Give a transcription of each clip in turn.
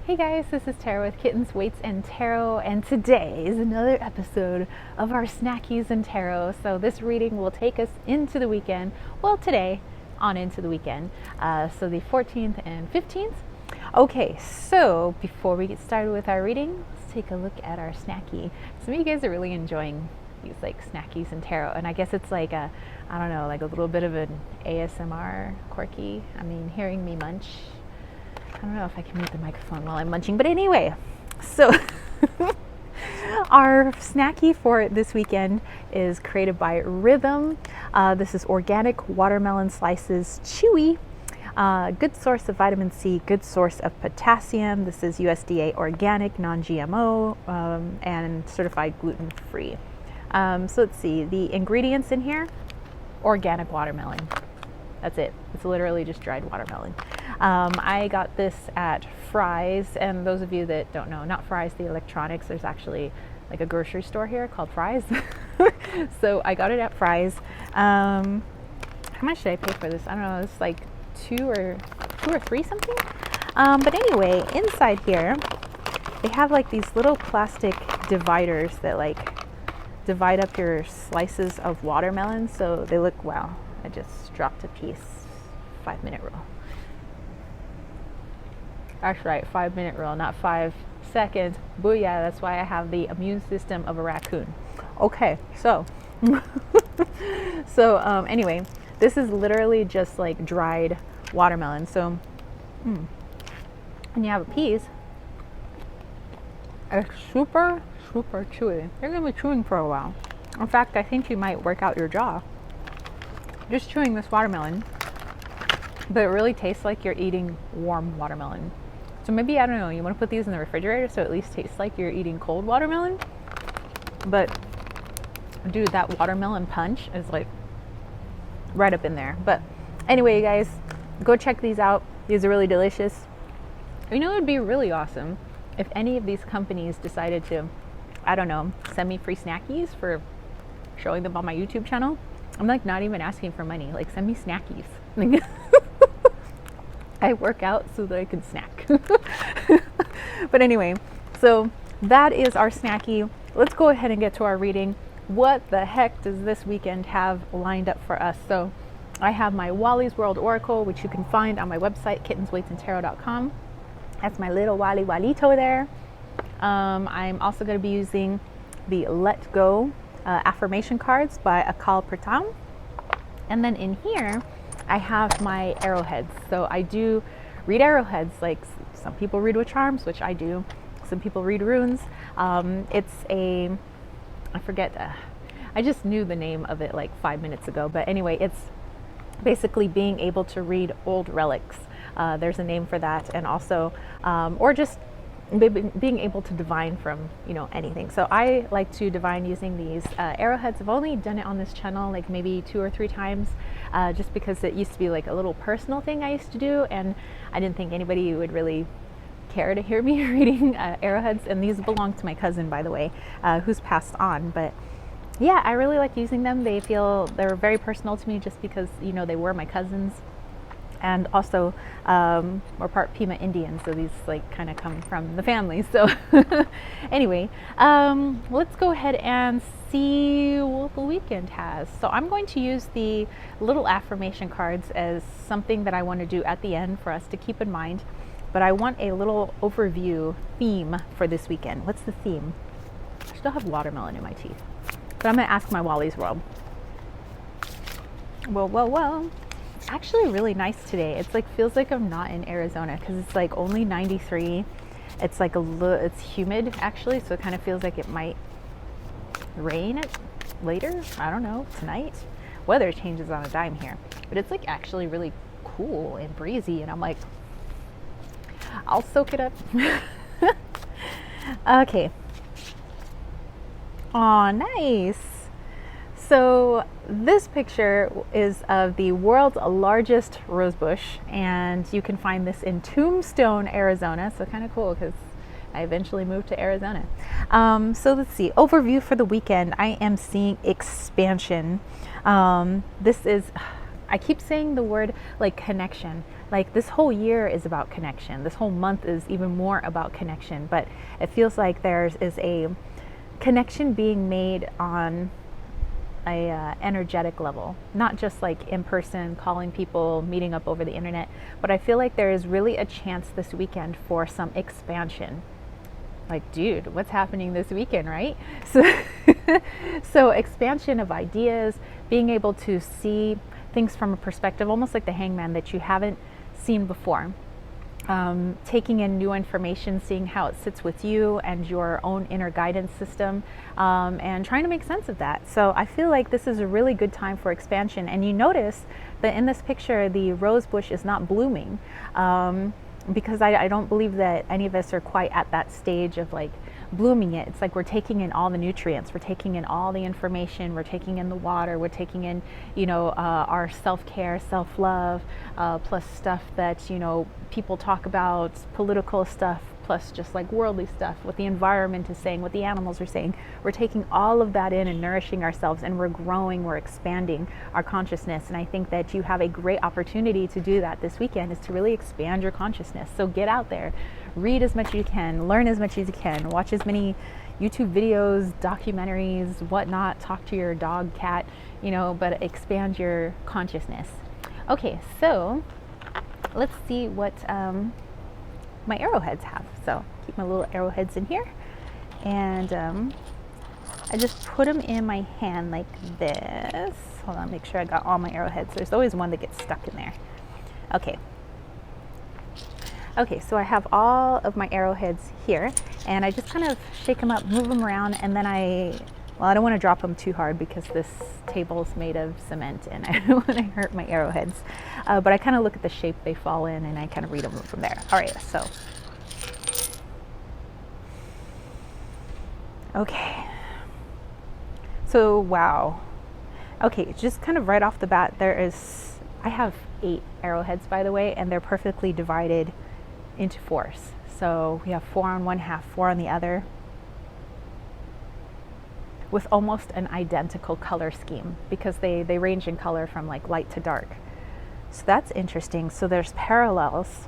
Hey guys, this is Tarot with Kittens, Weights, and Tarot, and today is another episode of our Snackies and Tarot. So this reading will take us into the weekend, well today, on into the weekend, so the 14th and 15th. Okay, so before we get started with our reading, let's take a look at our Snacky. Some of you guys are really enjoying these like Snackies and Tarot, and I guess it's like a, I don't know, like a little bit of an ASMR quirky. I mean, hearing me munch. I don't know if I can mute the microphone while I'm munching, but anyway, so our snacky for this weekend is created by Rhythm. This is organic watermelon slices, chewy, good source of vitamin C, good source of potassium. This is USDA organic, non-GMO, and certified gluten-free. So let's see, the ingredients in here: organic watermelon. That's it. It's literally just dried watermelon. I got this at Fry's, and those of you that don't know, not Fry's the electronics, there's actually like a grocery store here called Fry's. So I got it at Fry's. How much did I pay for this? I don't know, it's like two or three something. But anyway, inside here they have like these little plastic dividers that like divide up your slices of watermelon, so they look, wow, I just dropped a piece. 5-minute rule. That's right, 5-minute rule, not 5 seconds. Booyah, that's why I have the immune system of a raccoon. Okay, so anyway, this is literally just like dried watermelon. So when you have a piece, it's super chewy. You're gonna be chewing for a while. In fact, I think you might work out your jaw just chewing this watermelon, but it really tastes like you're eating warm watermelon. So maybe, I don't know, you want to put these in the refrigerator so it at least tastes like you're eating cold watermelon. But dude, that watermelon punch is like right up in there. But anyway, you guys, go check these out. These are really delicious. You know, it would be really awesome if any of these companies decided to, I don't know, send me free snackies for showing them on my YouTube channel. I'm like not even asking for money, like send me snackies. I work out so that I can snack. But anyway, so that is our snacky. Let's go ahead and get to our reading. What the heck does this weekend have lined up for us? So I have my Wally's World Oracle, which you can find on my website, kittensweightsandtarot.com. That's my little Wally Walito there. I'm also going to be using the Let Go affirmation cards by Akal Pratam. And then in here I have my arrowheads. So I do read arrowheads, like some people read with charms, which I do. Some people read runes. It's a, I forget, I just knew the name of it like 5 minutes ago, but anyway, it's basically being able to read old relics. There's a name for that, and also or just being able to divine from, you know, anything. So I like to divine using these arrowheads. I've only done it on this channel like maybe 2 or 3 times, just because it used to be like a little personal thing I used to do, and I didn't think anybody would really care to hear me reading arrowheads. And these belong to my cousin, by the way, who's passed on. But yeah, I really like using them. They're very personal to me just because, you know, they were my cousins. And also we're part Pima Indian, so these like kind of come from the family. So anyway, let's go ahead and see what the weekend has. So I'm going to use the little affirmation cards as something that I want to do at the end for us to keep in mind. But I want a little overview theme for this weekend. What's the theme? I still have watermelon in my teeth, but I'm going to ask my Wally's World. Well. Actually really nice today. It's like feels like I'm not in Arizona because it's like only 93. It's like it's humid actually, so it kind of feels like it might rain it later. I don't know, tonight. Weather changes on a dime here, but it's like actually really cool and breezy, and I'm like, I'll soak it up. Okay. Oh, nice. So this picture is of the world's largest rose bush, and you can find this in Tombstone, Arizona. So kind of cool because I eventually moved to Arizona. So let's see, overview for the weekend. I am seeing expansion. This is, I keep saying the word like connection. Like this whole year is about connection. This whole month is even more about connection, but it feels like is a connection being made on a energetic level, not just like in person, calling people, meeting up over the internet, but I feel like there is really a chance this weekend for some expansion. Like, dude, what's happening this weekend, right? So expansion of ideas, being able to see things from a perspective, almost like the hangman, that you haven't seen before. Taking in new information, seeing how it sits with you and your own inner guidance system, and trying to make sense of that. So I feel like this is a really good time for expansion. And you notice that in this picture, the rose bush is not blooming, because I don't believe that any of us are quite at that stage of like blooming it. It's like we're taking in all the nutrients, we're taking in all the information, we're taking in the water, we're taking in, our self-care, self-love, plus stuff that, people talk about, political stuff, plus just like worldly stuff, what the environment is saying, what the animals are saying. We're taking all of that in and nourishing ourselves, and we're growing, we're expanding our consciousness. And I think that you have a great opportunity to do that this weekend, is to really expand your consciousness. So get out there, read as much as you can, learn as much as you can, watch as many YouTube videos, documentaries, whatnot, talk to your dog, cat, but expand your consciousness. Okay, so let's see what my arrowheads have. So keep my little arrowheads in here, and I just put them in my hand like this. Hold on, make sure I got all my arrowheads. There's always one that gets stuck in there. Okay, so I have all of my arrowheads here, and I just kind of shake them up, move them around, and then I don't want to drop them too hard because this table is made of cement and I don't want to hurt my arrowheads. But I kind of look at the shape they fall in and I kind of read them from there. All right, okay. So, wow. Okay, just kind of right off the bat, I have 8 arrowheads, by the way, and they're perfectly divided into 4s. So we have 4 on one half, 4 on the other, with almost an identical color scheme, because they range in color from like light to dark. So that's interesting. So there's parallels.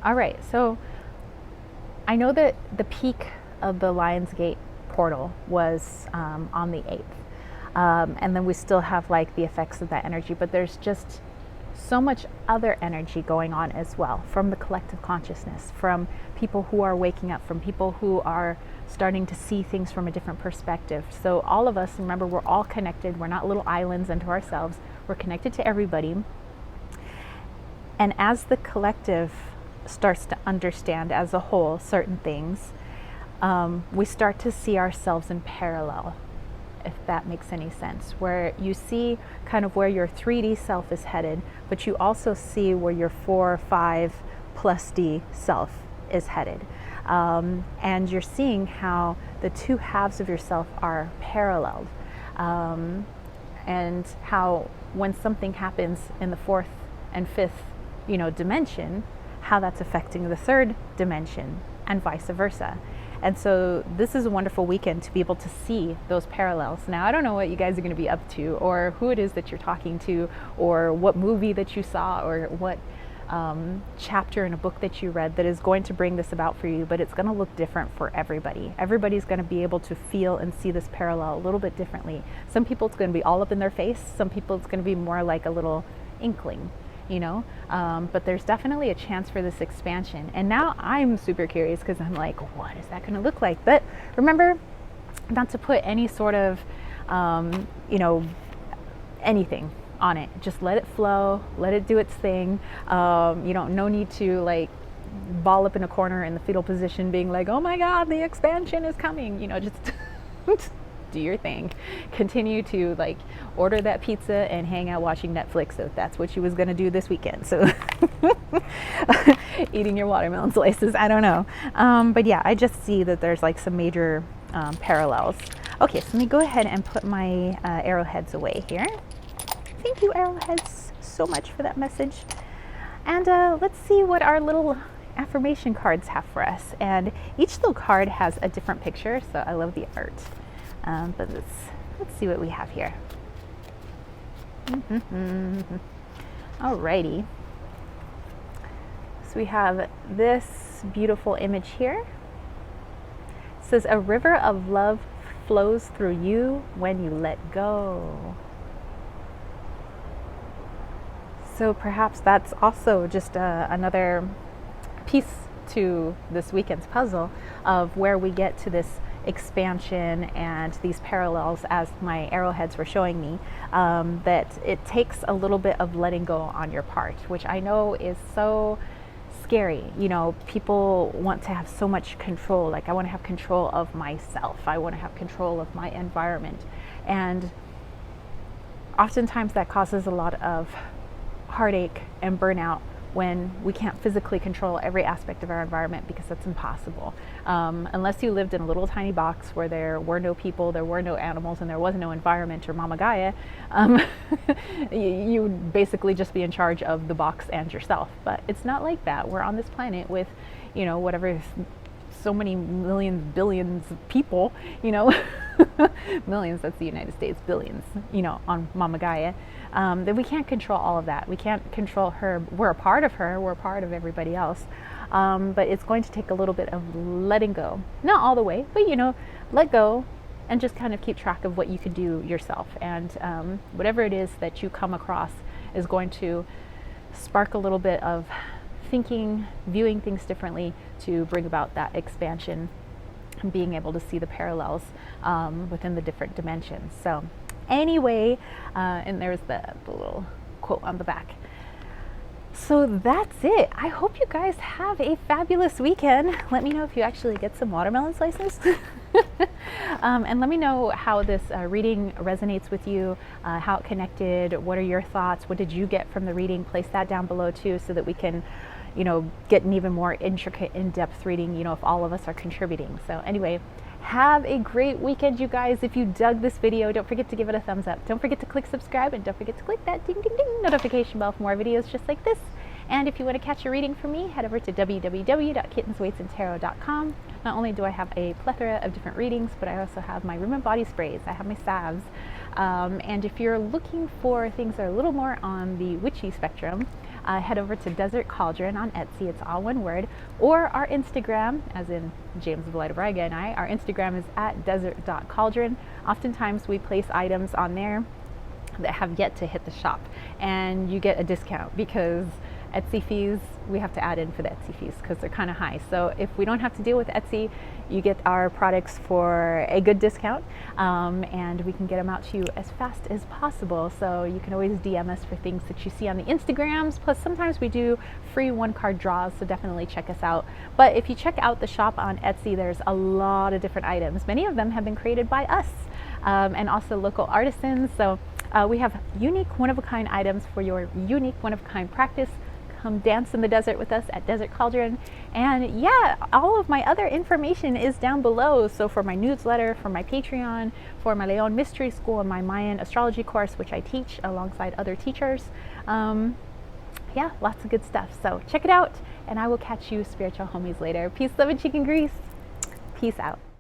All right, so I know that the peak of the Lionsgate portal was on the 8th. And then we still have like the effects of that energy, but there's just so much other energy going on as well, from the collective consciousness, from people who are waking up, from people who are starting to see things from a different perspective. So all of us, remember, we're all connected. We're not little islands unto ourselves. We're connected to everybody. And as the collective starts to understand as a whole certain things, we start to see ourselves in parallel, if that makes any sense, where you see kind of where your 3D self is headed, but you also see where your 4, 5 plus D self is headed. And you're seeing how the two halves of yourself are paralleled, and how when something happens in the 4th and 5th, dimension, how that's affecting the 3rd dimension, and vice versa. And so this is a wonderful weekend to be able to see those parallels. Now, I don't know what you guys are going to be up to, or who it is that you're talking to, or what movie that you saw, or what chapter in a book that you read that is going to bring this about for you, but it's going to look different for everybody. Everybody's going to be able to feel and see this parallel a little bit differently. Some people it's going to be all up in their face. Some people it's going to be more like a little inkling, but there's definitely a chance for this expansion. And now I'm super curious, because I'm like, what is that going to look like? But remember not to put any sort of, anything on it. Just let it flow, let it do its thing. No need to like ball up in a corner in the fetal position being like, oh my God, the expansion is coming, just do your thing. Continue to like order that pizza and hang out watching Netflix if that's what you was gonna do this weekend. So eating your watermelon slices, I don't know. But yeah, I just see that there's like some major parallels. Okay, so let me go ahead and put my arrowheads away here. Thank you, arrowheads, so much for that message. And let's see what our little affirmation cards have for us. And each little card has a different picture, so I love the art. But let's see what we have here. Alrighty. So we have this beautiful image here. It says, a river of love flows through you when you let go. So perhaps that's also just another piece to this weekend's puzzle of where we get to this expansion and these parallels, as my arrowheads were showing me, that it takes a little bit of letting go on your part, which I know is so scary. You know, people want to have so much control. Like, I want to have control of myself. I want to have control of my environment. And oftentimes that causes a lot of heartache and burnout when we can't physically control every aspect of our environment, because that's impossible. Unless you lived in a little tiny box where there were no people, there were no animals, and there was no environment or Mama Gaia, you would basically just be in charge of the box and yourself. But it's not like that. We're on this planet with, you know, whatever, so many millions, billions of people, you know, millions, that's the United States, billions, you know, on Mama Gaia. That we can't control all of that. We can't control her. We're a part of her. We're a part of everybody else. But it's going to take a little bit of letting go. Not all the way, but, you know, let go and just kind of keep track of what you can do yourself. And whatever it is that you come across is going to spark a little bit of thinking, viewing things differently, to bring about that expansion and being able to see the parallels within the different dimensions. So anyway, and there's the little quote on the back. So that's it. I hope you guys have a fabulous weekend. Let me know if you actually get some watermelon slices. And let me know how this reading resonates with you, how it connected, what are your thoughts, what did you get from the reading? Place that down below too, so that we can, you know, get an even more intricate, in-depth reading, you know, if all of us are contributing. So anyway, have a great weekend, you guys. If you dug this video, don't forget to give it a thumbs up. Don't forget to click subscribe, and don't forget to click that ding ding ding notification bell for more videos just like this. And if you want to catch a reading from me, head over to www.kittensweightsandtarot.com. Not only do I have a plethora of different readings, but I also have my room and body sprays. I have my salves. And if you're looking for things that are a little more on the witchy spectrum, head over to Desert Cauldron on Etsy. It's all one word. Or our Instagram, as in James of Light of Braga and I, our Instagram is at desert.cauldron. Oftentimes we place items on there that have yet to hit the shop, and you get a discount, because Etsy fees, we have to add in for the Etsy fees because they're kind of high. So if we don't have to deal with Etsy, you get our products for a good discount, and we can get them out to you as fast as possible. So you can always DM us for things that you see on the Instagrams. Plus sometimes we do free one-card draws, so definitely check us out. But if you check out the shop on Etsy, there's a lot of different items. Many of them have been created by us, and also local artisans. So we have unique, one-of-a-kind items for your unique, one-of-a-kind practice. Come dance in the desert with us at Desert Cauldron. And yeah, all of my other information is down below. So for my newsletter, for my Patreon, for my Leon Mystery School, and my Mayan astrology course, which I teach alongside other teachers. Yeah, lots of good stuff. So check it out, and I will catch you spiritual homies later. Peace, love, and chicken grease. Peace out.